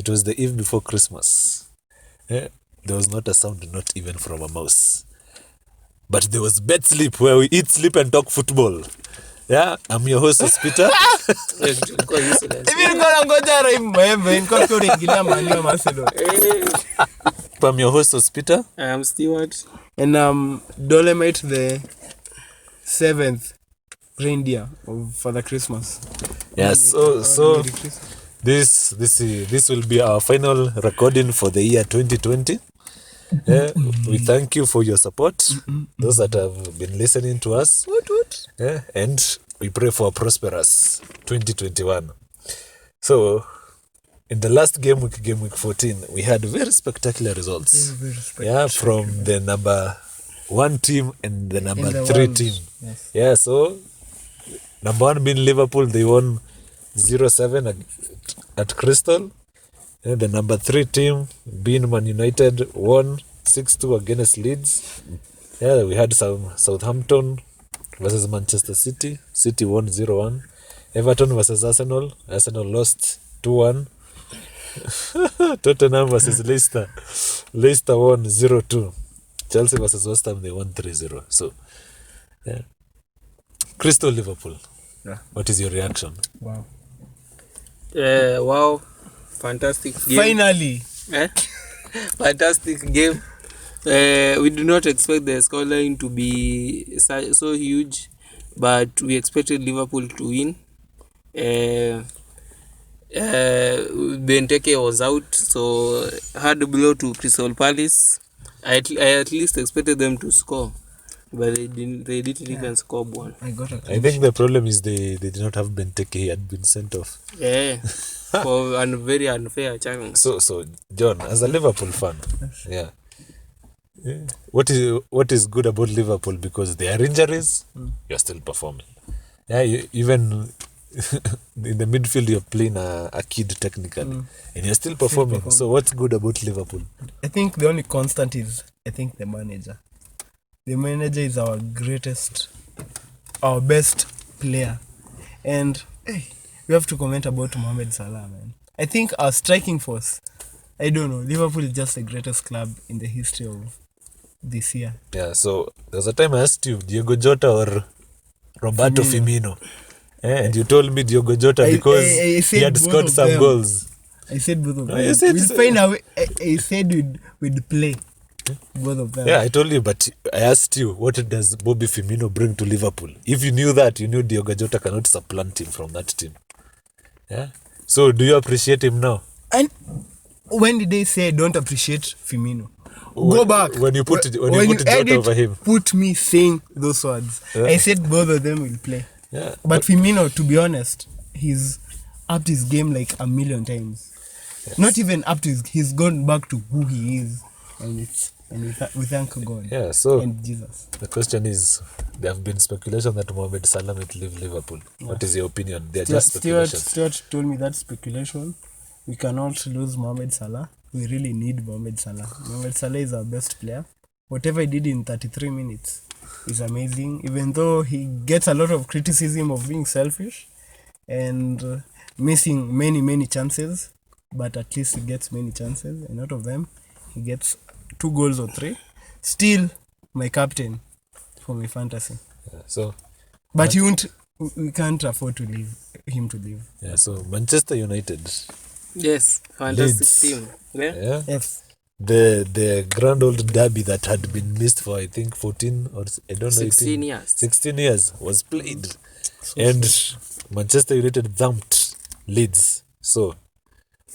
It was the eve before Christmas. There was not a sound, not even from a mouse. But there was Bet Sleep, where we eat, sleep, and talk football. Yeah, I'm your host, Peter. I'm your host, Peter. I am Stewart. And Dolomite, the 7th reindeer of Father Christmas. Yes, so this will be our final recording for the year 2020. We thank you for your support, those that have been listening to us. And we pray for a prosperous 2021. So, in the last game week 14, we had very spectacular results. From the number 1 team and the number 3 team. Yes. Yeah, so number 1 being Liverpool, they won 0-7 at Crystal. And the number 3 team being Man United won 6-2 against Leeds. Yeah, we had some Southampton versus Manchester City. City won 0-1. Everton versus Arsenal. Arsenal lost 2-1. Tottenham versus Leicester. Leicester won 0-2. Chelsea versus West Ham, they won 3-0. So, yeah. Crystal Liverpool. Yeah. What is your reaction? Wow. Wow. Fantastic game. Finally. Fantastic game. We do not expect the scoreline to be so huge, but we expected Liverpool to win. Benteke was out, so hard blow to Crystal Palace. I at least expected them to score, but they didn't even score one. I think the problem is they did not have Benteke. He had been sent off. Yeah. For a very unfair challenge. So John, as a Liverpool fan, what is good about Liverpool, because there are injuries, you're still performing. Yeah, even in the midfield you're playing a kid technically, and you're still performing. So what's good about Liverpool? I think the only constant is the manager. The manager is our best player, and we have to comment about Mohamed Salah, man. I think our striking force, I don't know, Liverpool is just the greatest club in the history of this year. Yeah, so there's a time I asked you, Diogo Jota or Roberto Firmino. And you told me Diogo Jota because he had scored some goals. I said both of them. You said we'll find a way. I said we'd play both of them. Yeah, I told you, but I asked you, what does Bobby Firmino bring to Liverpool? If you knew that, you knew Diogo Jota cannot supplant him from that team. Yeah. So do you appreciate him now? And when did they say don't appreciate Firmino? Go back. When you put Jota over him. Put me saying those words. Yeah. I said both of them will play. Yeah. But Firmino, to be honest, he's upped his game like a million times. Yes. Not even up to he's gone back to who he is. And we thank God. Yeah, so and Jesus. The question is, there have been speculation that Mohamed Salah might leave Liverpool. Yeah. What is your opinion? They are just speculations. Stuart told me that's speculation. We cannot lose Mohamed Salah. We really need Mohamed Salah. Mohamed Salah is our best player. Whatever he did in 33 minutes is amazing. Even though he gets a lot of criticism of being selfish and missing many chances, but at least he gets many chances, and out of them he gets 2 goals or 3. Still my captain for my fantasy. Yeah, but we can't afford to leave him to leave. Yeah, so Manchester United. Yes, fantastic team. Yeah. Yes. The grand old derby that had been missed for, I think, 14 or I don't know, 16 years. 16 years was played. And Manchester United thumped Leeds. So,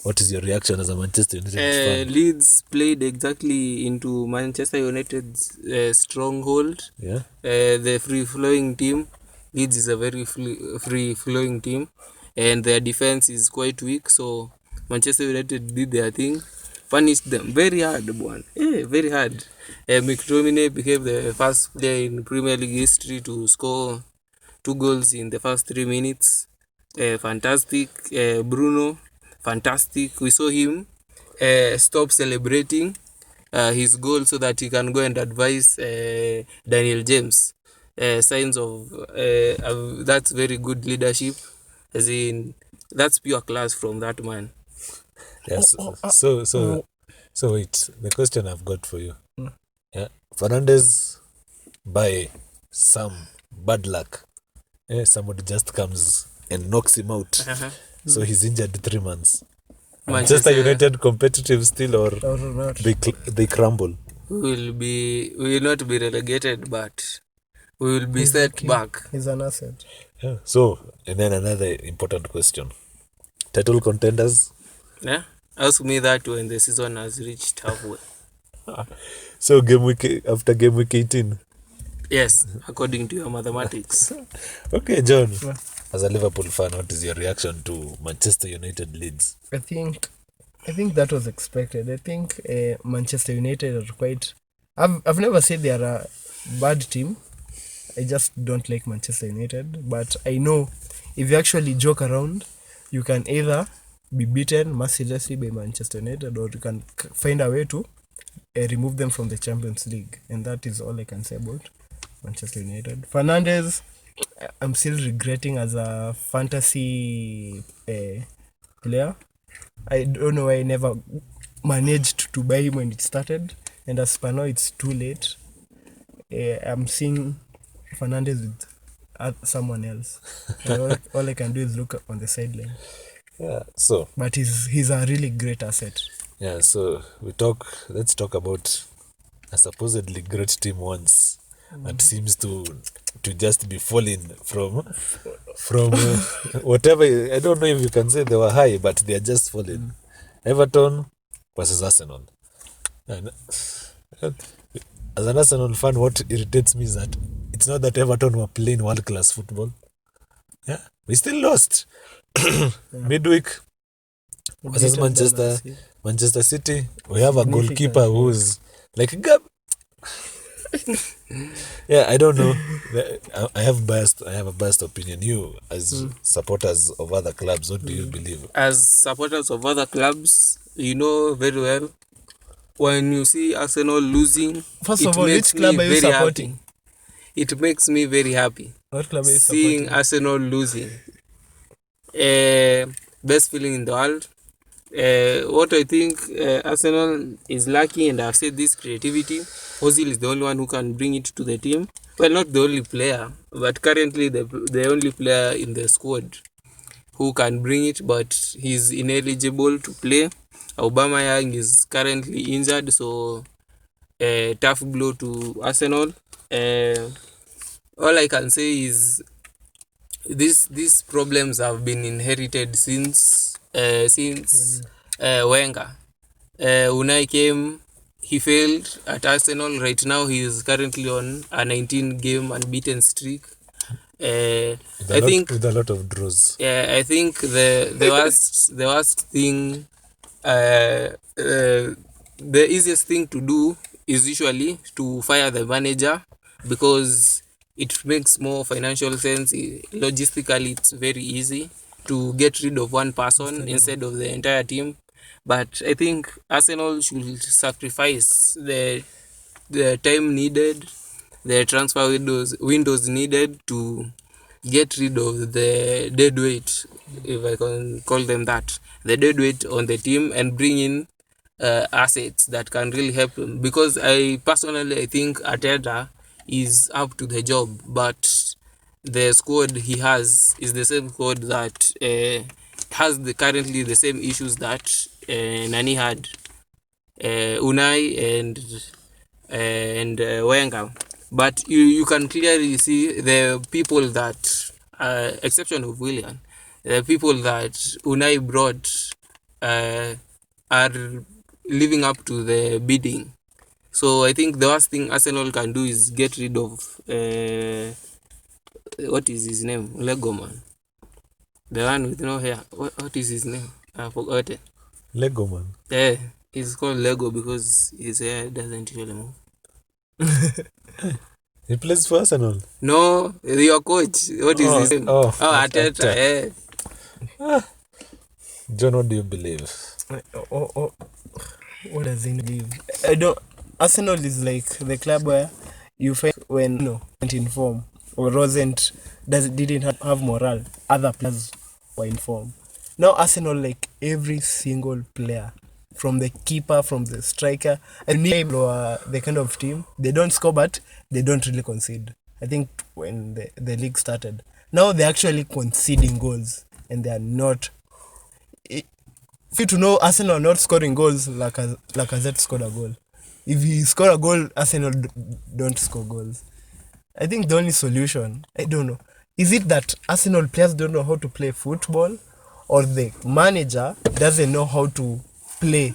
what is your reaction as a Manchester United fan? Leeds played exactly into Manchester United's stronghold. Yeah. The free-flowing team. Leeds is a very free-flowing team. And their defense is quite weak. So, Manchester United did their thing. Punished them very hard, one. Very hard. McTominay became the first player in Premier League history to score 2 goals in the first 3 minutes. Fantastic. Bruno, fantastic. We saw him stop celebrating his goal so that he can go and advise Daniel James. Signs of that's very good leadership. As in, that's pure class from that man. Yes. So wait. The question I've got for you. Yeah. Fernandez, by some bad luck, somebody just comes and knocks him out. So he's injured 3 months. Manchester United competitive still, or Or not. they crumble? We will not be relegated, but we will be set back. He's an asset. Yeah. So, and then another important question: title contenders. Yeah, ask me that when the season has reached halfway. So after game week 18. Yes, according to your mathematics. Okay, John. Yeah. As a Liverpool fan, what is your reaction to Manchester United Leeds? I think that was expected. I think Manchester United are quite. I've never said they are a bad team. I just don't like Manchester United. But I know if you actually joke around, you can either be beaten mercilessly by Manchester United, or you can find a way to remove them from the Champions League. And that is all I can say about Manchester United. Fernandez, I'm still regretting as a fantasy player. I don't know why I never managed to buy him when it started, and as per now it's too late. I'm seeing Fernandez with someone else. All I can do is look on the sideline. Yeah. So. But he's a really great asset. Yeah. So let's talk about a supposedly great team once that seems to just be falling from whatever. I don't know if you can say they were high, but they are just falling. Everton versus Arsenal. And as an Arsenal fan, what irritates me is that it's not that Everton were playing world-class football. Yeah, we still lost. Midweek versus Manchester City. We have a goalkeeper who's like yeah, I don't know. I have a biased opinion. You, as supporters of other clubs, what do you believe? As supporters of other clubs, you know very well, when you see Arsenal losing, First of all, which club are you supporting? Happy. It makes me very happy. What club are you seeing supporting? Arsenal losing. Best feeling in the world. What I think Arsenal is lacking, and I've said this, creativity. Ozil is the only one who can bring it to the team. Well, not the only player, but currently the only player in the squad who can bring it, but he's ineligible to play. Aubameyang is currently injured, so tough blow to Arsenal. All I can say is these problems have been inherited since Wenger. Unai came, he failed at Arsenal. Right now he is currently on a 19-game unbeaten streak. With a lot of draws. I think the worst thing, the easiest thing to do is usually to fire the manager, because it makes more financial sense. Logistically, it's very easy to get rid of one person instead of the entire team. But I think Arsenal should sacrifice the time needed, the transfer windows needed to get rid of the dead weight, if I can call them that, the dead weight on the team, and bring in assets that can really help them. Because I think Arteta is up to the job, but the squad he has is the same squad that has currently the same issues that Nani had, Unai and Wenger. But you can clearly see the people that, exception of Willian, the people that Unai brought are living up to the bidding. So I think the worst thing Arsenal can do is get rid of what is his name? Lego man. The one with no hair. What is his name? I forgot it. Lego man. Yeah, he's called Lego because his hair doesn't usually move. He plays for Arsenal. No, your coach. What is his name? Arteta. Yeah. John, what do you believe? What does he believe? Arsenal is like the club where you find when went in form or didn't have morale, other players were in form. Now Arsenal, like every single player, from the keeper, from the striker, and the kind of team, they don't score, but they don't really concede. I think when the league started, now they're actually conceding goals, and they are not. For you to know Arsenal are not scoring goals, Lacazette scored a goal. If he score a goal, Arsenal don't score goals. I think the only solution, I don't know, is it that Arsenal players don't know how to play football, or the manager doesn't know how to play?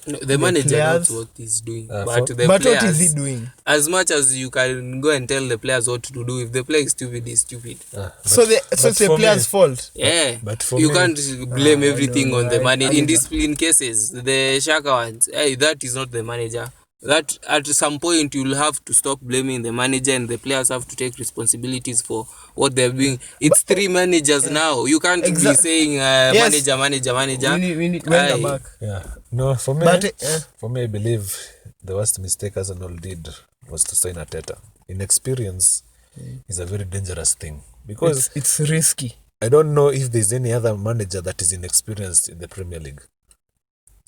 No, the manager players, knows what he's doing, for- but the but players, what is he doing? as much as you can go and tell the players what to do, if the player is stupid, he's stupid. So it's the for player's me- fault. Yeah, but for you me- can't blame everything no, on the I- manager. I- In discipline cases, the Shaka ones, hey, that is not the manager. That at some point you'll have to stop blaming the manager, and the players have to take responsibilities for what they're doing. It's three managers now. You can't be saying Yes. manager. We need Wenger Aye. back. Yeah. No, for me, But, for me, I believe the worst mistake Arsenal did was to sign Arteta. Inexperience is a very dangerous thing, because It's risky. I don't know if there's any other manager that is inexperienced in the Premier League.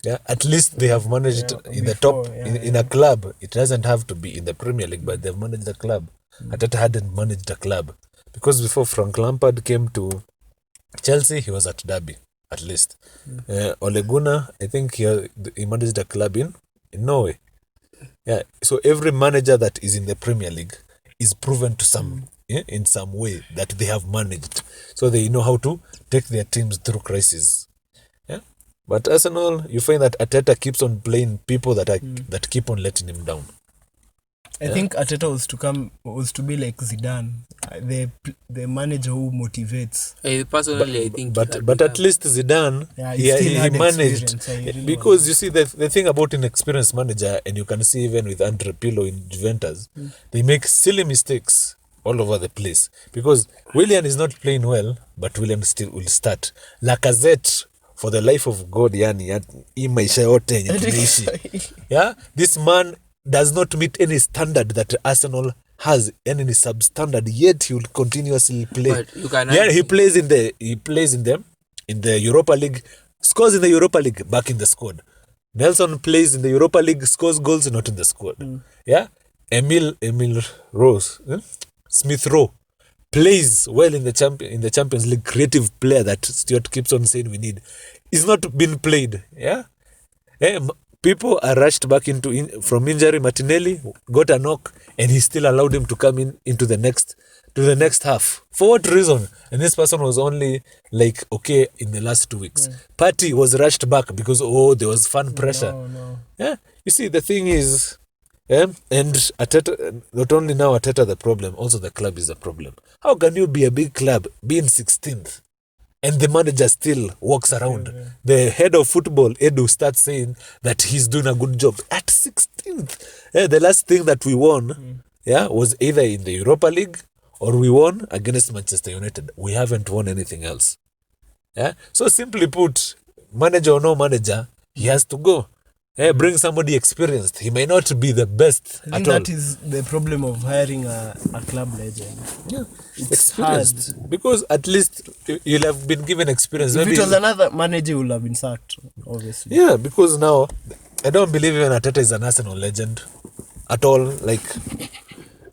Yeah, at least they have managed in the top in a club. It doesn't have to be in the Premier League, but they've managed a club. Arteta hadn't managed a club, because before Frank Lampard came to Chelsea, he was at Derby, at least. Ole Gunnar, I think he managed a club in Norway. Yeah, so every manager that is in the Premier League is proven to in some way that they have managed, so they know how to take their teams through crises. Yeah, but Arsenal, you find that Arteta keeps on playing people that keep on letting him down. I think Arteta was to be like Zidane, the manager who motivates. Personally, I think. But at least Zidane, he still had managed, experience, he really because you see the thing about inexperienced manager, and you can see even with Andre Pirlo in Juventus, they make silly mistakes all over the place, because Willian is not playing well, but Willian still will start. Lacazette, for the life of God, yani hii maisha yote yenye tunaishi, yeah, this man does not meet any standard that Arsenal has, any substandard, yet he will continuously play. But you can He plays in the Europa League, scores in the Europa League, back in the squad. Nelson plays in the Europa League, scores goals, not in the squad. Yeah, Emil Rose, Smith Rowe plays well in the Champions League, creative player that Stuart keeps on saying we need. Is not been played. Yeah, people are rushed back from injury. Martinelli got a knock, and he still allowed him to come into the next half. For what reason? And this person was only like okay in the last 2 weeks. Partey was rushed back because there was fan pressure. No. Yeah, you see, the thing is, and Arteta, not only now Arteta the problem, also the club is the problem. How can you be a big club, be in 16th, and the manager still walks around? The head of football, Edu, starts saying that he's doing a good job at 16th. The last thing that we won, was either in the Europa League or we won against Manchester United. We haven't won anything else. Yeah. So simply put, manager or no manager, he has to go. Bring somebody experienced. He may not be the best I think at all. that is the problem of hiring a club legend. Yeah, It's experienced. Because at least you'll have been given experience. If Maybe, it was another manager, he would have been sacked, obviously. yeah, because now I don't believe even Arteta is an Arsenal legend at all. Like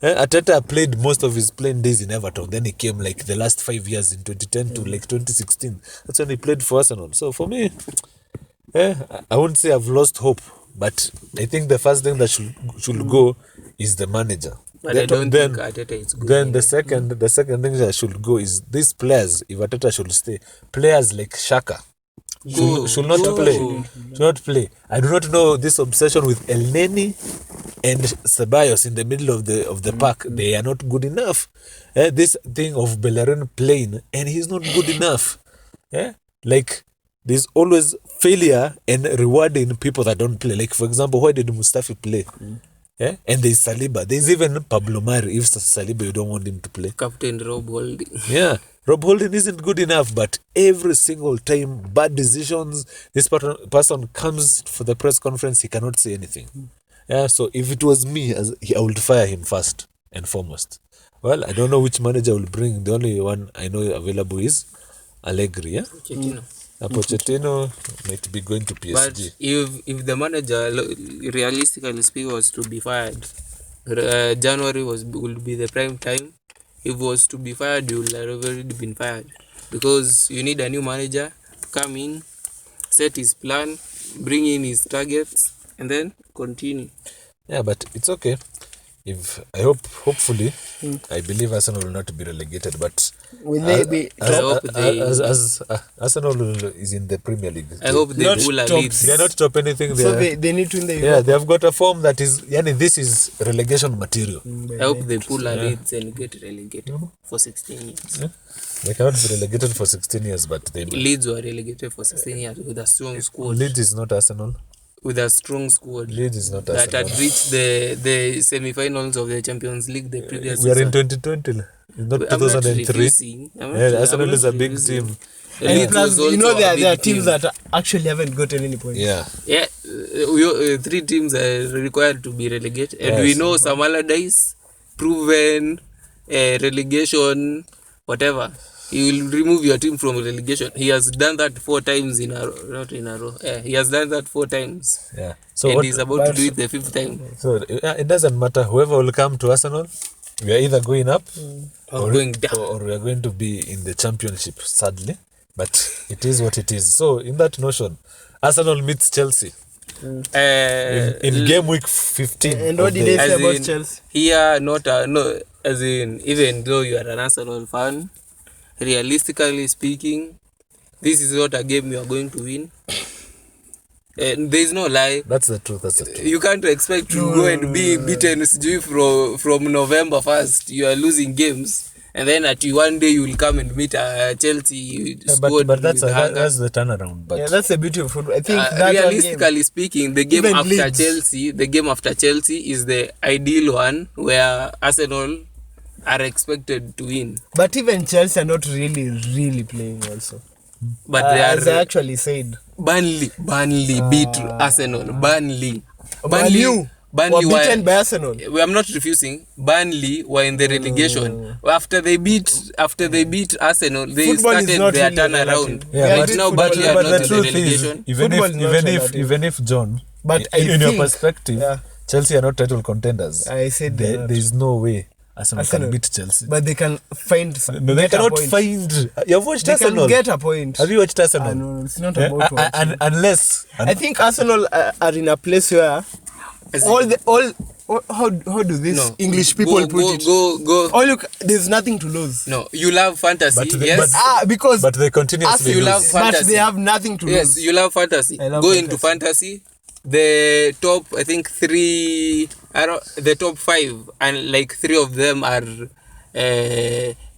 Arteta played most of his playing days in Everton. Then he came like the last 5 years in 2010 to like 2016. That's when he played for Arsenal. So for me, I wouldn't say I've lost hope, but I think the first thing that should go is the manager. But I don't think Arteta is good. Then the second thing that should go is these players. If Arteta should stay, players like Shaka should not play. Should not play. I do not know this obsession with El Neni and Ceballos in the middle of the park. They are not good enough. This thing of Bellerin playing and he's not good enough. Like there's always failure and rewarding people that don't play. Like for example, why did Mustafi play? And there's Saliba. There's even Pablo Mari. If Saliba, you don't want him to play. Captain Rob Holding. Yeah, Rob Holding isn't good enough, but every single time, bad decisions, this person comes for the press conference, he cannot say anything. Yeah, so if it was me, I would fire him first and foremost. Well, I don't know which manager will bring. The only one I know available is Allegri. Yeah, Pochettino might be going to PSG. But if the manager, realistically speaking, was to be fired, January would be the prime time. If he was to be fired, he would have already been fired, because you need a new manager to come in, set his plan, bring in his targets, and then continue. Yeah, but it's okay. If hopefully, I believe Arsenal will not be relegated. But Will they be top? as Arsenal is in the Premier League, I hope they Not pull a top Leeds. they are not top anything. So they need to win the Yeah, they have got a form that is. Yani, this is relegation material. I hope they pull a Leeds and get relegated for 16 years. Yeah. They cannot be relegated for 16 years, but they might. Leeds were relegated for 16 years with a strong squad. Leeds is not Arsenal. With a strong squad Leeds is not that Arsenal. had reached the semi-finals of the Champions League the previous We are in season. 2020, not I'm not 2003. refusing. Yeah, Arsenal is a big team. And Leeds plus, was you know, also a there are big teams team. that actually haven't gotten any points. Yeah. Yeah, three teams are required to be relegated, and we Yes. know Sam Allardyce, proven relegation, whatever. He will remove your team from relegation. He has done that 4 times in a row. Not in a row. He has done that 4 times, Yeah. So and what, he's about to do it the 5th time. so it doesn't matter. Whoever will come to Arsenal, we are either going up Or going down. or we are going to be in the championship. Sadly, but it is what it is. So in that notion, Arsenal meets Chelsea in game week 15. And what of did the- they say As about in, Chelsea? here, not no, as in, even though you are an Arsenal fan, realistically speaking, this is not a game you are going to win. And there is no lie. That's the truth. That's the truth. You can't expect to go and be beaten from November 1st. You are losing games, and then at one day you will come and meet a Chelsea Yeah, squad but that's with hunger. that's the turnaround. But Yeah, that's the beauty of football. I think that one game, Realistically speaking, the game Even after Leeds. Chelsea, the game after Chelsea is the ideal one where Arsenal are expected to win, but even Chelsea are not really playing also. but As they I are. actually said, Burnley beat Arsenal. Burnley were beaten by Arsenal. I'm not refusing. Burnley were in the relegation after they beat Arsenal. They Football is started not their really turnaround. relative. yeah, but now Burnley are but not the in the truth is, relegation. Football is not relative. even if John, But I in your think- perspective, yeah. Chelsea are not title contenders. I said they're not. there is no way Arsenal can Arsenal. beat Chelsea. But they can find No, they get a cannot point. find. You have watched They Arsenal. can get a point. Have you watched Arsenal? No, it's not Eh, about watching. unless I think Arsenal are in a place where As how do these No. English people put it? Go. Oh look, there's nothing to lose. No, you love fantasy. But the- Yes. Because but they continuously you lose. love but fantasy. they have nothing to Yes, lose. you love fantasy. I love Go fantasy. into fantasy. The top, I think the top 5, and like 3 of them are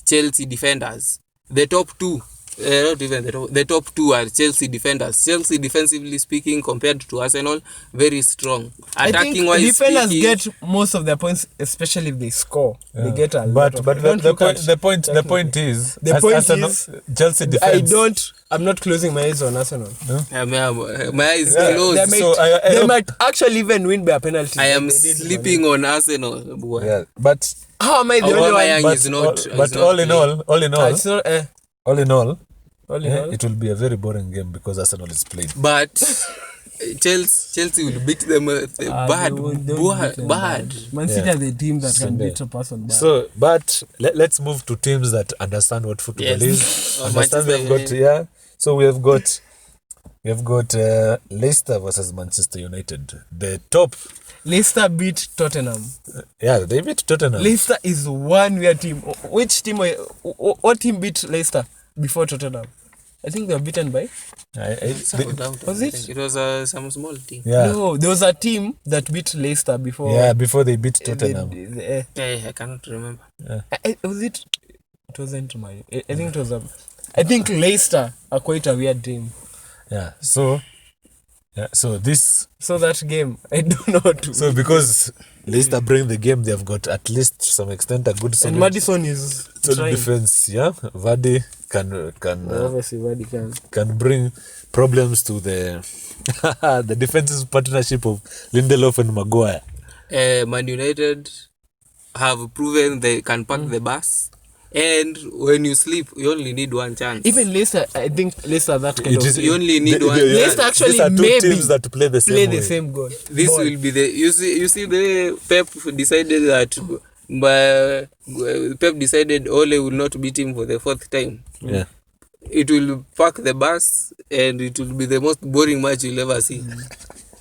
Chelsea defenders. The top 2, not even the top 2 are Chelsea defenders. Chelsea, defensively speaking, compared to Arsenal, very strong. I think Attacking wise defenders speaking, get most of their points, especially if they score. They get a lot But of but don't the look at point is The as point Arsenal, is, Chelsea defense. I'm not closing my eyes on Arsenal. my eyes closed. They might, So I they hope- might actually even win by a penalty. I am like they did sleeping on Arsenal. Boy. Yeah, but How am I the Oh, only my one? young but, is not- all, is but not all in playing. all It's not. all in all, All in all. it will be a very boring game because Arsenal is playing. But Chelsea will beat them bad. They won't beat them Bad. Man City Yeah. are the team that can So, beat a person bad. So, but let's move to teams that understand what football Yes. is. Oh, Understand we have got Manchester So we have got Leicester versus Manchester United. The top, Leicester beat Tottenham. they beat Tottenham. Leicester is one weird team. Which team? What team beat Leicester before Tottenham? I think they were beaten by. Was it? It was some small team. Yeah, No, there was a team that beat Leicester before. yeah. Before they beat They- Tottenham. I cannot remember. Was it? It wasn't my. I think it was I think Leicester are quite a weird team. Yeah. So this. So that game, I don't know what to. So because Leicester bring the game, they have got at least to some extent a good and solid, Madison is solid trying. defense. Yeah, Vardy Obviously, Vardy can. can bring problems to the the defensive partnership of Lindelof and Maguire. Man United have proven they can park the bus And when you sleep, you only need one chance. Even Leicester, I think Leicester that kind It of is- You only need one. Leicester actually these are two maybe teams that play the same way. same goal. This Ball. will be the you see the Pep decided that Pep decided Ole will not beat him for the 4th time. Yeah. It will pack the bus and it will be the most boring match you'll ever see.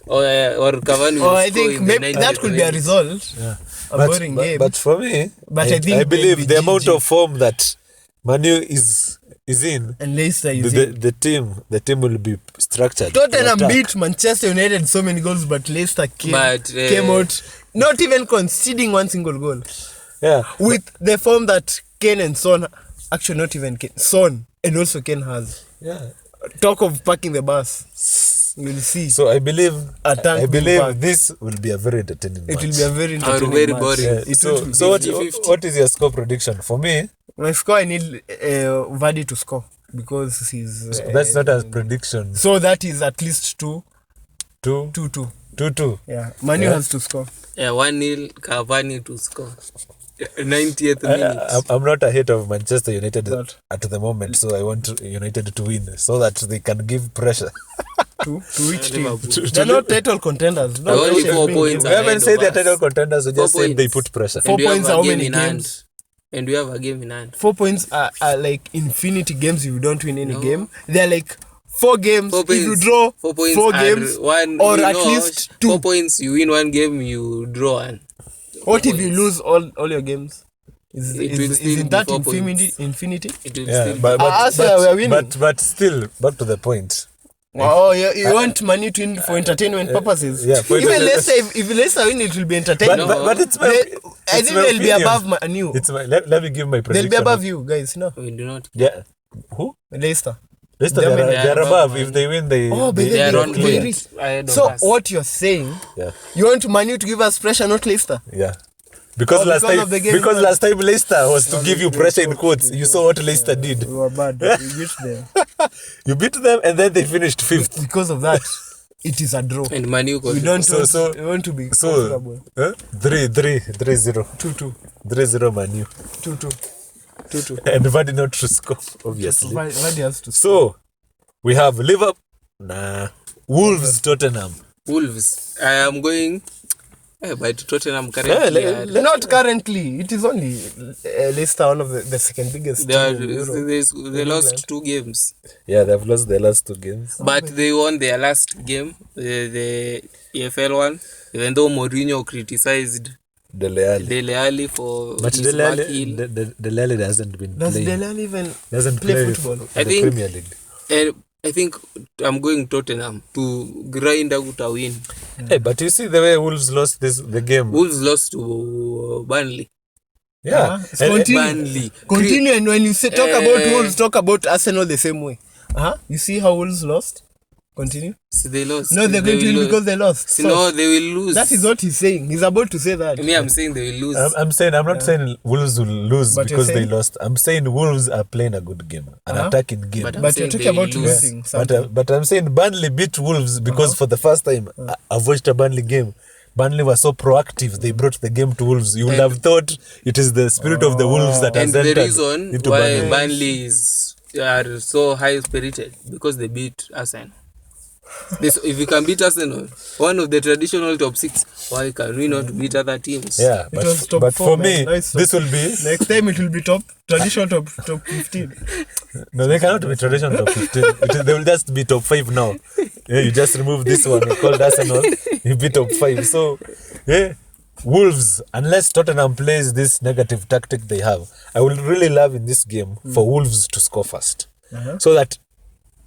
Or Cavani will I score think in the maybe 90th that could be a minute. result. Yeah. A boring game. But for me, But I think I believe maybe the amount GG. of form that Manu is in, And Leicester is in. the team will be structured. to Tottenham attack. beat Manchester United so many goals, but Leicester came out not even conceding one single goal. Yeah. With the form that Kane and Son, actually not even Kane, Son and also Kane has. Yeah. Talk of parking the bus. You'll see. So I believe Attack being back. this will be a very entertaining match. It will be a very Or entertaining very match. boring. Yeah. It So, will be so what, 50-50. what is your score prediction? For me, My score, I need Vardy to score because he's. that's not a prediction. So that is at least 2-2. 2-2. Yeah, Manu has to score. 1-0 Cavani to score. 90th minute. I'm not a hate of Manchester United But- at the moment, so I want United to win so that they can give pressure. To which team? Liverpool. They're not title contenders. No Only pressure 4 being points given. We haven't ahead said of they're us. title contenders, we just 4 said they points. put pressure. Four And we have points, a how game many in games? hand. And we have a game in hand. 4 points are like infinity games if you don't win any No. game. They're like 4 games 4 if points. you draw 4 points 4 are games one, or you at know, least 4 2. points. You win one game, you draw one. What if you points. lose all your games? Is It will still in be that 4 infinity? points. Infinity? It will Yeah, still but we are winning. but still, back to the point. Oh, you want money to win for entertainment purposes? yeah, for Even entertainment. Leicester, if Leicester win, it will be entertaining. But it's my, I it's think my they'll be opinion. above Manu. It's my, let me give my prediction. They'll be above you guys, no? we do not. Yeah. Who? Leicester. Leicester, They're they're above above. If they win, they Oh, but they, They are they on they clear. reach. ahead of So us. what you're saying? Yeah. You want Manu to give us pressure, not Leicester? Yeah. Because Oh, last because time, of the game because plan. last time Leicester was to give you pressure in quotes. You saw what Leicester did. We were bad. We beat them. You beat them and then they finished 5th. Because of that, it is a draw. And Manu got We don't So- we want to be So, comfortable. 3-0. 2-2. 3-0 Manu. 2-2. 2-2. And Vardy not to score, obviously. Vardy has to So, we have Liverpool. Wolves, Tottenham. Wolves. I am going. But Tottenham currently are- Not currently. It is only Leicester, one of the second biggest they, are, team in Europe. they lost 2 games. Yeah, they've lost their last 2 games. But they won their last game, the EFL one, even though Mourinho criticized Dele Alli. Dele Alli for But his Dele back Alli, heel. Dele Alli hasn't been Does playing. Dele Alli even Doesn't play play football? for I the think- Premier League. And I think I'm going Tottenham to grind out a win. Hey, but you see the way Wolves lost the game. Wolves lost to Burnley. Yeah. And- Continue. Burnley. Continue, and when you say talk about Eh. Wolves, talk about Arsenal the same way. You see how Wolves lost? Continue. So they lost. No, they're going to win will because they lost. lose. So, No, they will lose. that is what he's saying. He's about to say that. Me, I'm saying they will lose. I'm not saying Wolves will lose But you're because they saying- lost. I'm saying Wolves are playing a good game, an attacking game. But I'm But you're saying talking they will about lose. losing something. But I'm saying Burnley beat Wolves because for the first time I've watched a Burnley game. Burnley was so proactive. They brought the game to Wolves. You would have thought it is the spirit of the Wolves that has And the entered reason into why Burnley. Burnley are so high spirited because they beat Arsenal. If you can beat Arsenal, one of the traditional top 6, why can we not beat other teams? Yeah, It was top but 4, for man. me, Now it's top this will be Next time it will be traditional top 15. no. They cannot be traditional top 15. They will just be top 5 now. Yeah, you just remove this one. You called Arsenal. You be top 5. So, yeah, Wolves. Unless Tottenham plays this negative tactic they have, I would really love in this game for Wolves to score first, so that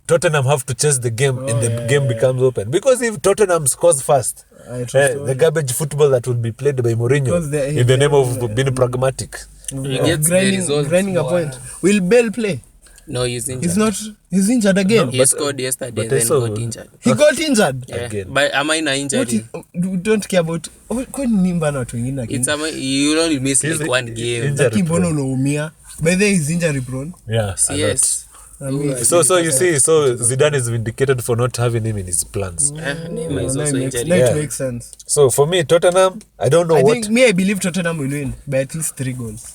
Tottenham have to chase the game and the game becomes open. Because if Tottenham scores first, I trust the garbage football that will be played by Mourinho Because they- in the name of being pragmatic. He gets the results. grinding a point. Will Bell play? No, he's injured. He's injured again. He scored yesterday, but I then saw- got injured. He got injured. Yeah, Again. but a minor What injury. is, we don't care about kwani nimba na watu wengine It's lakini you only miss He's like one game. injured. lakini mbona unaumia? By the way, he's injury prone. Yeah, a lot. Yes. I mean, So you see, so Zidane is vindicated for not having him in his plans. Neymar is now also it makes, injured. now Yeah. it makes sense. So for me, Tottenham, I don't know I what. think I believe Tottenham will win by at least 3 goals.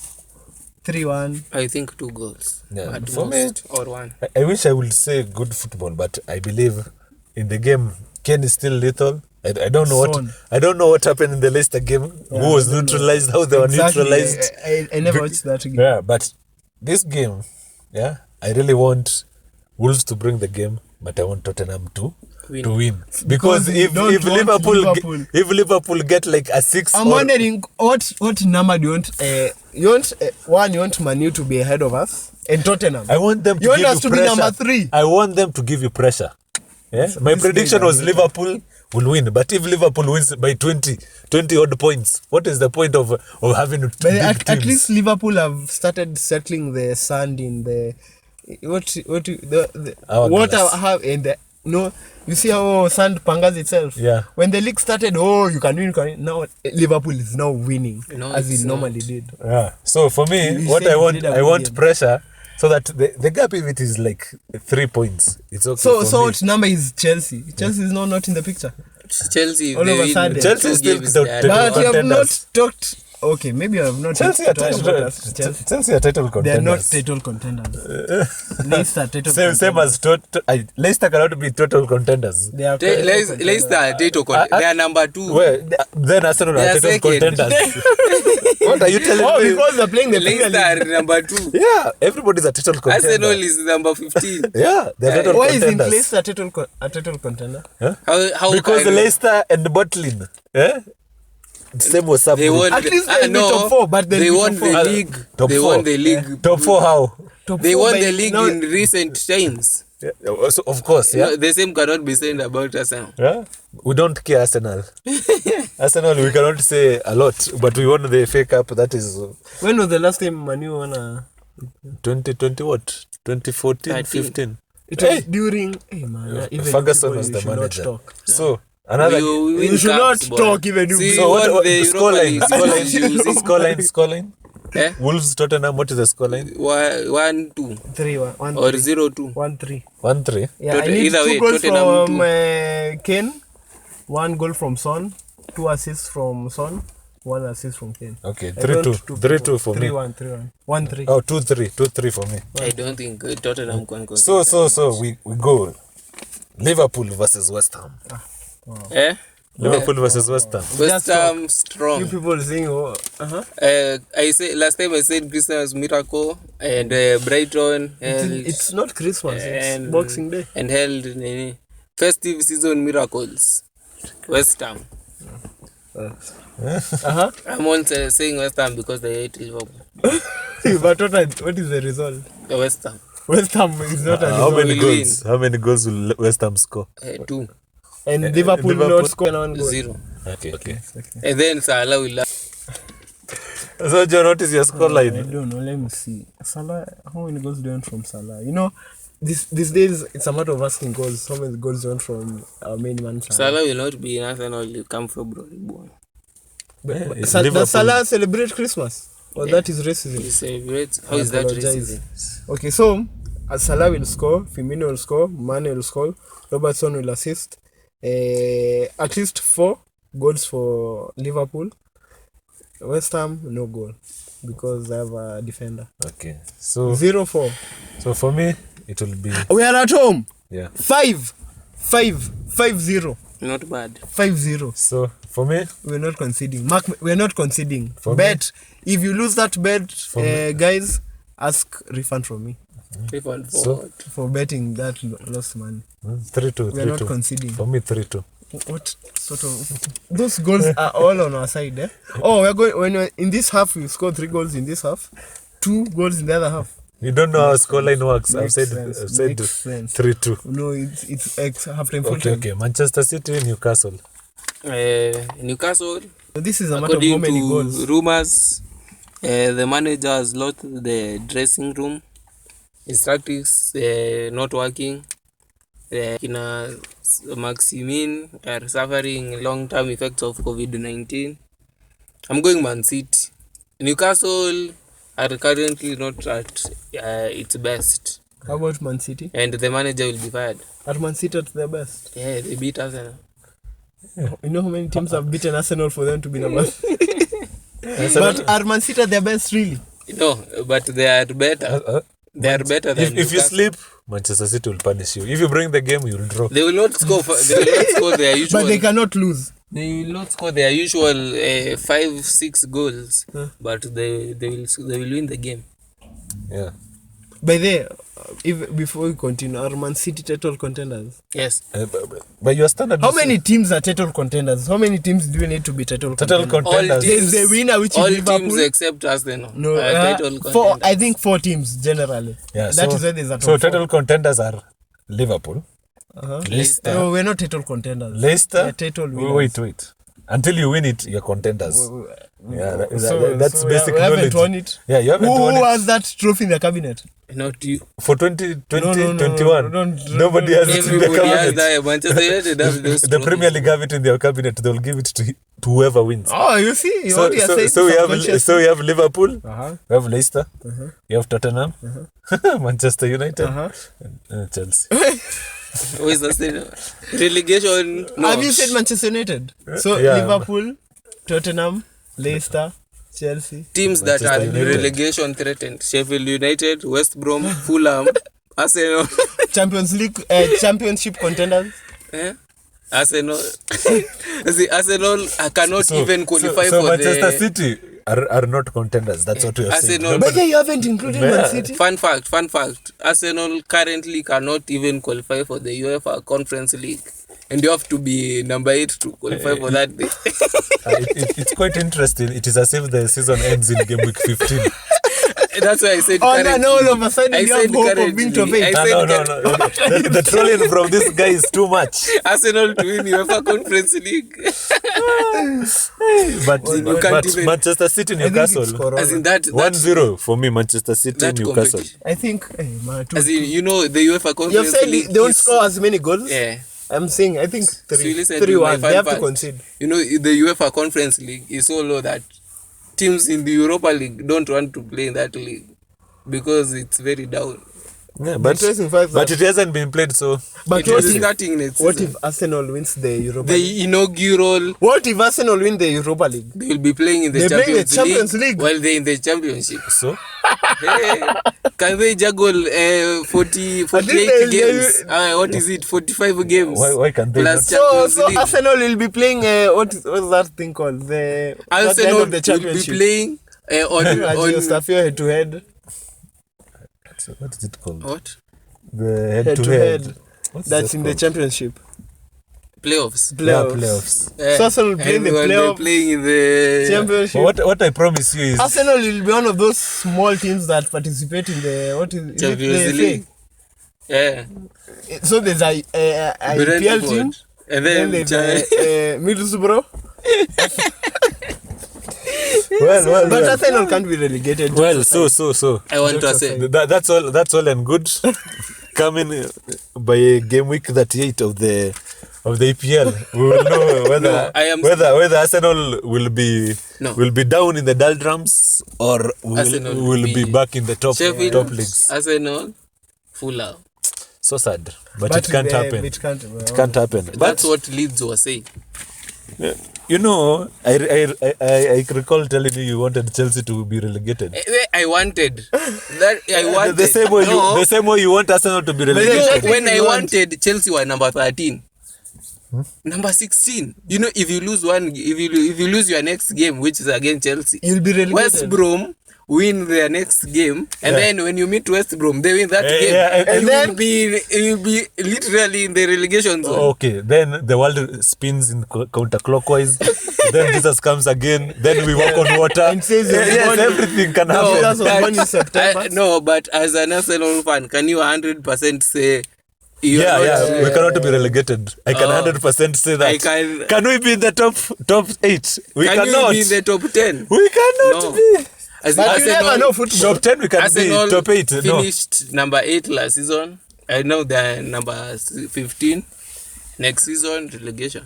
3-1. I think 2 goals. Yeah. At For most, me, or 1. I wish I would say good football, but I believe in the game, Kane is still lethal. I don't know Son. what happened in the Leicester game. Who was I don't know. neutralized? How they were Exactly. neutralized? I never watched that game. Yeah, but this game, yeah, I really want Wolves to bring the game, but I want Tottenham to win. Because you if don't want Liverpool if Liverpool get like a 6 I'm wondering what number do you want? You want one? You want Man U to be ahead of us and Tottenham. I want them to You want give us you to be pressure. number 3. I want them to give you pressure. Yeah? My this prediction game, was Liverpool will win, but if Liverpool wins by 20 odd points, what is the point of having But big at teams? least Liverpool have started settling the sand in the Hourglass. I have in the you see how sand pangas itself. Yeah. When the league started, you can win. Now Liverpool is now winning No, as it's it not. normally did. Yeah. So for me, You what said I you want, did a I good want game. pressure so that the gap if it is like 3 points, it's okay. So for me. what number is Chelsea? Chelsea is not in the picture. Chelsea, All they of a win sudden. Chelsea 2 still games, the- they are the- not- But you have not contenders. talked. Okay, maybe you have not Chelsea are talked title, about us. Chelsea. Chelsea are title They are not contenders. title contenders. Leicester title Same contenders. as Leicester cannot be total contenders. They are Te- title Leicester, contenders. they are number 2. Where then Arsenal They are are title second. contenders. What are you telling Oh, me? because they're playing the Premier Leicester League. are number 2. Yeah, everybody's a title contender. Arsenal is number 15. Yeah, they're title Why isn't contenders. Leicester a title contender? How Because can Leicester and Botlin, same was up. they won? At least the, they'll be top 4, but they'll they be won top the 4. league. Top They 4. won the league. Top 4 how? Top They 4 won by- the league no, in recent times. Yeah, so of course, yeah. No, the same cannot be said about Arsenal. Yeah? We don't care Arsenal. Arsenal, we cannot say a lot, but we won the FA Cup. That is When was the last time Manu won a... 2020 what? 2014, 13. 15. It was during... Hey man, even Ferguson people, was you the should not manager. talk. So another. We win You should not cups, boy. talk even you- See, So we what? won the Score Europa line, League. score line. Eh? Wolves Tottenham. What is the score line? 1-2 3-1. or 0-2. 1-3. 1-3. Yeah, I need Either 2 way, goals Tottenham from Kane, 1 goal from Son, 2 assists from Son, 1 assist from Kane. Okay, I don't 3-2. do 3-2 for me. 3-1. 1-3. Oh, 2-3. 2-3 for me. I don't think Tottenham can concede. So we go Liverpool versus West Ham. Eh? Liverpool versus West Ham. West Ham You strong. people saying, I say last time I said Christmas miracle and Brighton held, it's not Christmas, it's and Boxing Day. and held festive season miracles. West Ham. I'm on saying West Ham because they hate Liverpool. But what is the result? The West Ham. West Ham is not a How result. many will goals? How many goals will West Ham score? 2. And Liverpool Liverpool- not score 1 goal. 0. Okay. And then Salah will So John, what is your score I line? don't know. Let me see. Salah, how many goals do you want from Salah? You know, these days it's a matter of asking goals. How many goals do you want from our main man Salah? Salah will not be in Arsenal come February. Boy. It's Does Liverpool. Salah celebrate Christmas? Or that is racism? He celebrates. How is that Apologize. racism? Okay, so as Salah will score, Firmino will score, Mane will score, Robertson will assist. At least 4 goals for Liverpool. West Ham, no goal because they have a defender. Okay. So 0-4. for me, it will be We are at home. yeah. 5-0. Not bad. 5-0. So for me, We're not conceding. Mark, we're not conceding. For me? Bet. If you lose that bet, me? guys, ask refund from me Refund So- forward. for betting that lost money. 3-2. We're not 3-2. conceding. For me, 3-2. What sort of those goals are all on our side, eh? Oh, we're going when we're in this half we score 3 goals in this half, 2 goals in the other half. You don't know how scoreline works. I've Makes said sense, 3-2. No, it's half time full Okay, time. okay. Manchester City, Newcastle. Newcastle, So this is a matter of how according many to goals. rumors, the manager has lost the dressing room. His tactics not working. Maximin are suffering long-term effects of COVID-19. I'm going Man City. Newcastle are currently not at its best, How about Man City? and the manager will be fired. Are Man City at their best? Yeah, they beat Arsenal. You know how many teams have beaten Arsenal for them to be number? But are Man City at their best really? No, but they are better. They are better than If you Newcastle. sleep, Manchester City will punish you. If you bring the game, you'll draw. They will not score. They will not score their usual. But they cannot lose. They will not score their usual 5-6 goals. But they will win the game. Yeah. By the if before we continue, are Man City title contenders? Yes. But your standard. How many teams are title contenders? How many teams do you need to be title Title contenders? contenders? teams- There's the winner, which All is Liverpool. teams except Arsenal. No, title four. contenders. I think 4 teams generally. Yeah. That is why there's a top so 4. title contenders are Liverpool, Leicester, No, we're not title contenders. Leicester. We're title winners. Wait. Until you win it, you're contenders. Yeah, that's So basic we haven't knowledge. won it. Yeah, you haven't won Who it. has that trophy in the cabinet? Not you. For 2020, No, 21, don't- nobody has it in the Everybody has cabinet. that. Manchester United have those The trophies. Premier League have it in their cabinet. They'll give it to whoever wins. Oh, you see, you So, already are so, saying so we have Liverpool, Uh-huh. we have Leicester, you have Tottenham, Manchester United, Uh-huh. and Chelsea. Who is the same? Relegation. No. Have you said Manchester United? So Yeah. Liverpool, Tottenham, Leicester, Chelsea. Teams that Manchester are United. relegation threatened? Sheffield United, West Brom, Fulham, Arsenal. Champions League, championship contenders. Eh? Arsenal. See, Arsenal cannot even qualify so for Manchester the. City are not contenders. That's what we are saying. Arsenal. But then you haven't included Man Yeah. City. Fun fact. Arsenal currently cannot even qualify for the UEFA Conference League. And you have to be number 8 to qualify for that day. It's quite interesting. It is as if the season ends in game week 15. That's why I said Oh, currently. no, all of a sudden I you have said hope of being top currently. 8. I said No. The trolling from this guy is too much. Arsenal to win UEFA Conference League. But even- Manchester City, I think Newcastle, it's Corona. As in that 1-0 for me, Manchester City, that Newcastle. competition. I think, man, As in, you know, the UEFA you've Conference said League they don't is- score as many goals. Yeah. I'm saying, I think So you listen to 3-1. my They have fun to fact. concede. You know, the UEFA Conference League is so low that teams in the Europa League don't want to play in that league because it's very down. Yeah, but Interesting fact but that- it hasn't been played, so But It what is if, starting next what season. if Arsenal wins the Europa League? The inaugural, What if Arsenal win the Europa League? they will be playing in the They play in the Champions, Champions League. while they're in the Championship. so Hey, can they juggle 48 they'll- games? What is it? 45 games. Why can't they plus not? Champions So League. Arsenal will be playing what's that thing called? The at the end Arsenal of the will be championship. playing on Stafio head to head. So what is it called? what? The head Head to to head. head. What's That's that in the called? championship. Playoffs. Yeah, Playoffs. playoffs. So Arsenal will play in the And when they're playoff playing in the championship. But what I promise you is Arsenal will be one of those small teams that participate in the what is it, Champions the League. Yeah. FA? So there's a IPL Brentford. team. And Then then there's Middlesbrough. well, But Arsenal can't be relegated. well, so I want to Jokes say aside. that's all and good. Coming by game week 38 of the EPL, we will know whether No, I am- whether Arsenal will be No. down in the doldrums or Arsenal will will be be back in the top leagues. Arsenal, Fulham. So sad, but it can't happen. It can't. It can't happen. But That's what Leeds was saying. you know, I recall telling you wanted Chelsea to be relegated. I wanted that. I wanted The same way no, the same way you want Arsenal to be you relegated. know, when I you want- wanted Chelsea were number 13. Number 16. You know, if you lose if you lose your next game, which is against Chelsea, You'll be relegated. West Brom win their next game, and then when you meet West Brom, they win that game, yeah, and you then- will be literally in the relegation zone. Okay, then the world spins in counterclockwise. Then Jesus comes again. Then we walk on water. And says Yeah, you're yes, born- everything can No, happen. that's was born in September. No, but as an Arsenal fan, can you 100% say? You are Yeah, not- we cannot be relegated. I can 100% say that. I can- Can we be in the top 8? We Can cannot. you be in the top 10? We cannot No. be. As But you Arsenal- never know football. Top 10 we can Arsenal be. Top 8 no. finished number 8 last season. I know they're number 15. Next season, relegation.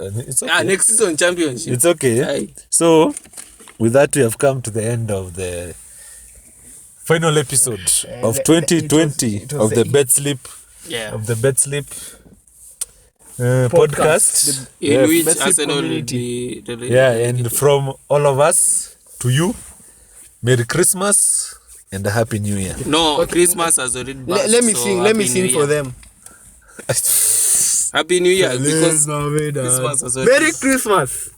It's okay. Next season, championship. It's okay. Aye. So, with that, we have come to the end of the final episode of it 2020 was of the Bet Sleep Yeah. podcast. In Yeah, which Best Arsenal will community. be yeah, and from all of us to you, Merry Christmas and a Happy New Year. No, Christmas has already passed. Let me so sing. Let me Happy sing New for Year. them. Happy New Year because Christmas has already. Merry Christmas.